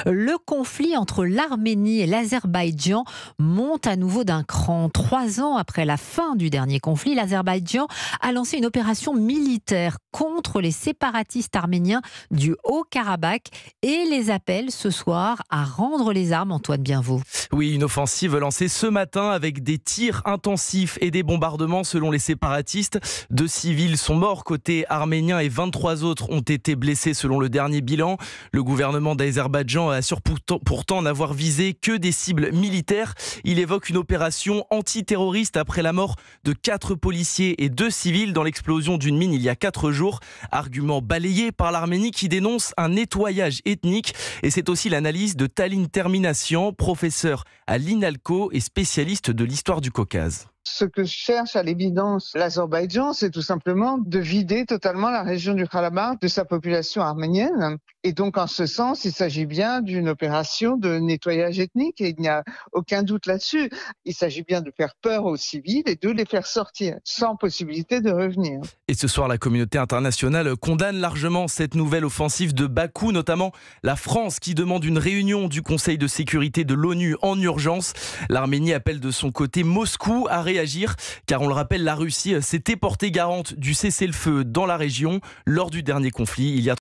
Le conflit entre l'Arménie et l'Azerbaïdjan monte à nouveau d'un cran. 3 ans après la fin du dernier conflit, l'Azerbaïdjan a lancé une opération militaire contre les séparatistes arméniens du Haut-Karabakh et les appelle ce soir à rendre les armes. Antoine Bienvaux. Oui, une offensive lancée ce matin avec des tirs intensifs et des bombardements selon les séparatistes. 2 civils sont morts côté arménien et 23 autres ont été blessés selon le dernier bilan. Le gouvernement d'Azerbaïdjan assure pourtant n'avoir visé que des cibles militaires. Il évoque une opération antiterroriste après la mort de 4 policiers et 2 civils dans l'explosion d'une mine il y a 4 jours. Argument balayé par l'Arménie qui dénonce un nettoyage ethnique. Et c'est aussi l'analyse de Taline Terminassian, professeur à l'INALCO et spécialiste de l'histoire du Caucase. Ce que cherche à l'évidence l'Azerbaïdjan, c'est tout simplement de vider totalement la région du Karabakh de sa population arménienne. Et donc, en ce sens, il s'agit bien d'une opération de nettoyage ethnique et il n'y a aucun doute là-dessus. Il s'agit bien de faire peur aux civils et de les faire sortir sans possibilité de revenir. Et ce soir, la communauté internationale condamne largement cette nouvelle offensive de Bakou, notamment la France qui demande une réunion du Conseil de sécurité de l'ONU en urgence. L'Arménie appelle de son côté Moscou à réagir, car on le rappelle, la Russie s'était portée garante du cessez-le-feu dans la région lors du dernier conflit il y a